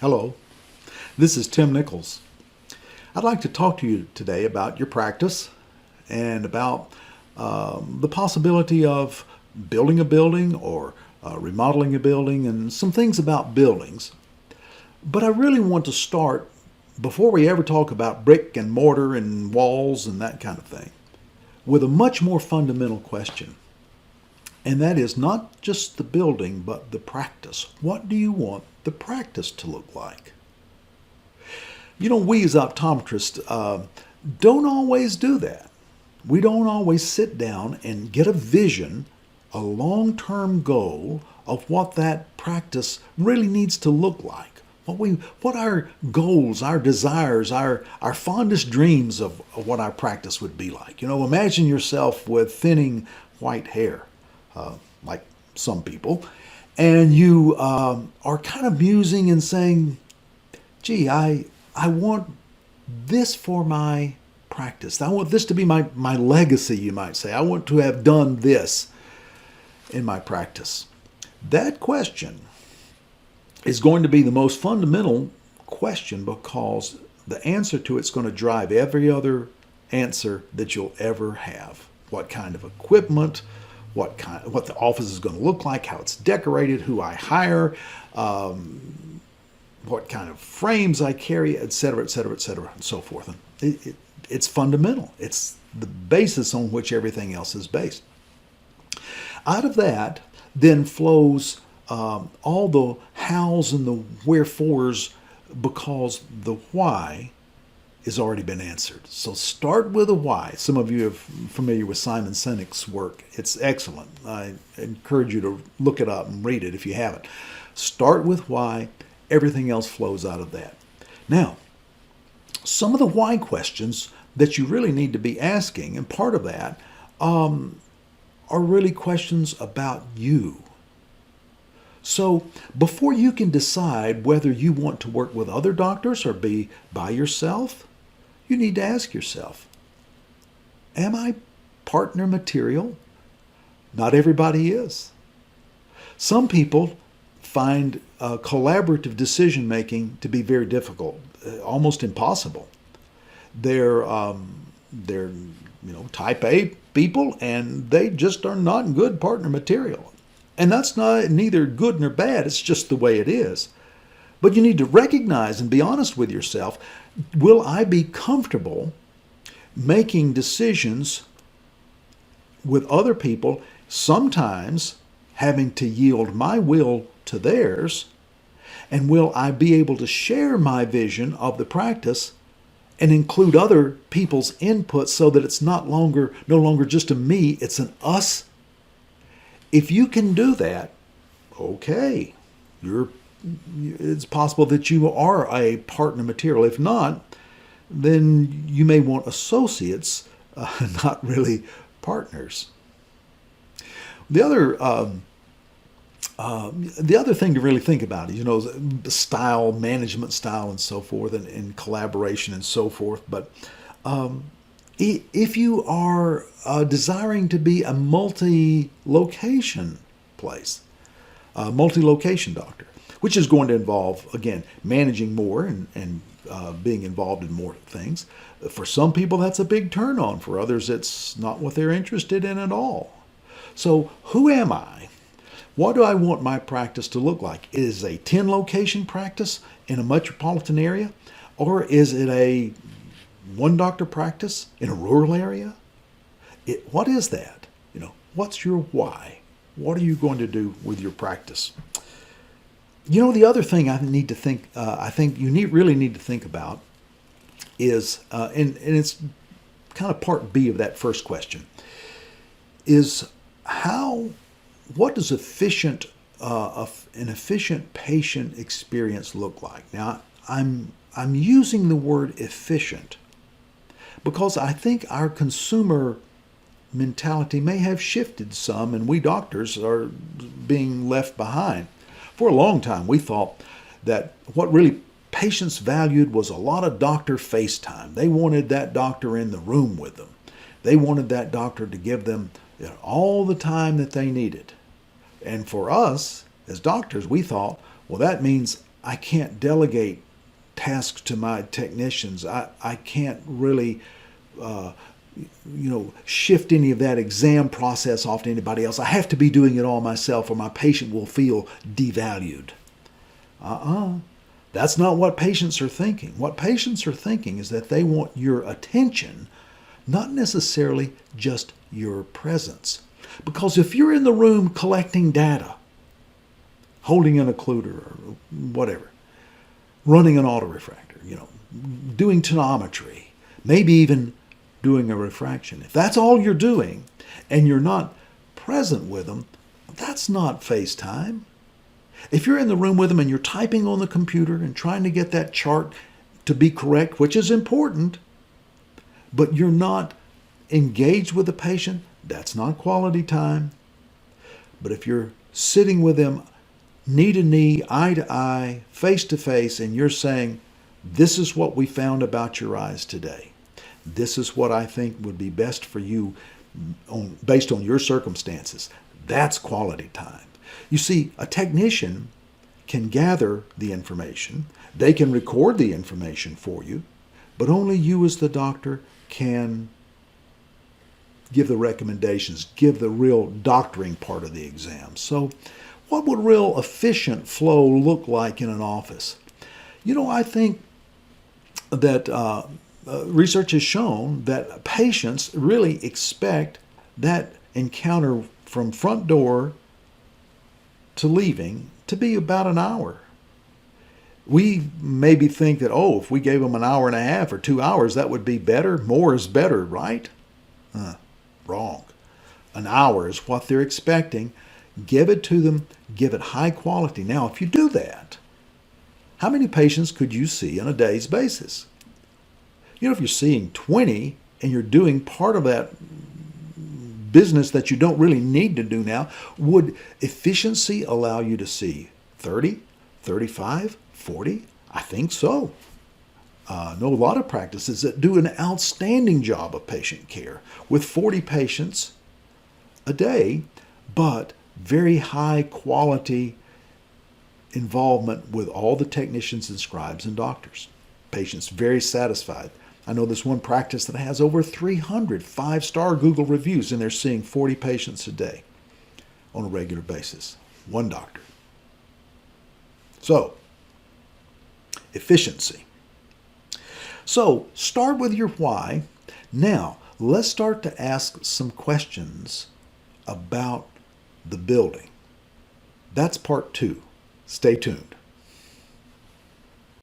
Hello, this is Tim Nichols. I'd like to talk to you today about your practice and about the possibility of building a building or remodeling a building and some things about buildings. But I really want to start, before we ever talk about brick and mortar and walls and that kind of thing, with a much more fundamental question. And that is not just the building, but the practice. What do you want the practice to look like? You know, we as optometrists don't always do that. We don't always sit down and get a vision, a long-term goal of what that practice really needs to look like. What our goals, our desires, our fondest dreams of what our practice would be like. You know, imagine yourself with thinning white hair, like some people, and you are kind of musing and saying, gee, I want this for my practice. I want this to be my legacy, you might say. I want to have done this in my practice. That question is going to be the most fundamental question because the answer to it's going to drive every other answer that you'll ever have. What kind of equipment, what the office is going to look like, how it's decorated, who I hire, what kind of frames I carry, et cetera, et cetera, et cetera, and so forth. And it's fundamental. It's the basis on which everything else is based. Out of that then flows all the hows and the wherefores, because the why has already been answered. So start with a why. Some of you are familiar with Simon Sinek's work. It's excellent. I encourage you to look it up and read it if you haven't. Start with why. Everything else flows out of that. Now, some of the why questions that you really need to be asking, and part of that are really questions about you. So before you can decide whether you want to work with other doctors or be by yourself, you need to ask yourself, am I partner material? Not everybody is. Some people find collaborative decision making to be very difficult, almost impossible. They're type A people, and they just are not good partner material. And that's not neither good nor bad. It's just the way it is. But you need to recognize and be honest with yourself. Will I be comfortable making decisions with other people, sometimes having to yield my will to theirs? And will I be able to share my vision of the practice and include other people's input so that it's no longer just a me, it's an us? If you can do that, okay, it's possible that you are a partner material. If not, then you may want associates, not really partners. The other thing to really think about is, the style, management style, and so forth, and collaboration and so forth. But if you are desiring to be a multi-location place, a multi-location doctor, which is going to involve, again, managing more and being involved in more things. For some people, that's a big turn on. For others, it's not what they're interested in at all. So who am I? What do I want my practice to look like? Is it a 10-location practice in a metropolitan area? Or is it a one-doctor practice in a rural area? What is that? What's your why? What are you going to do with your practice? The other thing I think you really need to think about is, and it's kind of part B of that first question, is what does an efficient patient experience look like? Now, I'm using the word efficient because I think our consumer mentality may have shifted some, and we doctors are being left behind. For a long time, we thought that what really patients valued was a lot of doctor face time. They wanted that doctor in the room with them. They wanted that doctor to give them all the time that they needed. And for us, as doctors, we thought, well, that means I can't delegate tasks to my technicians. I can't really shift any of that exam process off to anybody else. I have to be doing it all myself or my patient will feel devalued. That's not what patients are thinking. What patients are thinking is that they want your attention, not necessarily just your presence. Because if you're in the room collecting data, holding an occluder or whatever, running an autorefractor, doing tonometry, maybe even doing a refraction. If that's all you're doing and you're not present with them, that's not FaceTime. If you're in the room with them and you're typing on the computer and trying to get that chart to be correct, which is important, but you're not engaged with the patient, that's not quality time. But if you're sitting with them knee to knee, eye to eye, face to face, and you're saying, this is what we found about your eyes today. This is what I think would be best for you based on your circumstances. That's quality time. You see, a technician can gather the information. They can record the information for you, but only you as the doctor can give the recommendations, give the real doctoring part of the exam. So what would real efficient flow look like in an office? I think that research has shown that patients really expect that encounter from front door to leaving to be about an hour. We maybe think that, if we gave them an hour and a half or 2 hours, that would be better. More is better, right? Wrong. An hour is what they're expecting. Give it to them. Give it high quality. Now, if you do that, how many patients could you see on a day's basis? If you're seeing 20 and you're doing part of that business that you don't really need to do now, would efficiency allow you to see 30, 35, 40? I think so. I know a lot of practices that do an outstanding job of patient care with 40 patients a day, but very high quality involvement with all the technicians and scribes and doctors. Patients very satisfied. I know this one practice that has over 300 five-star Google reviews, and they're seeing 40 patients a day on a regular basis. One doctor. So, efficiency. So, start with your why. Now, let's start to ask some questions about the building. That's part 2. Stay tuned.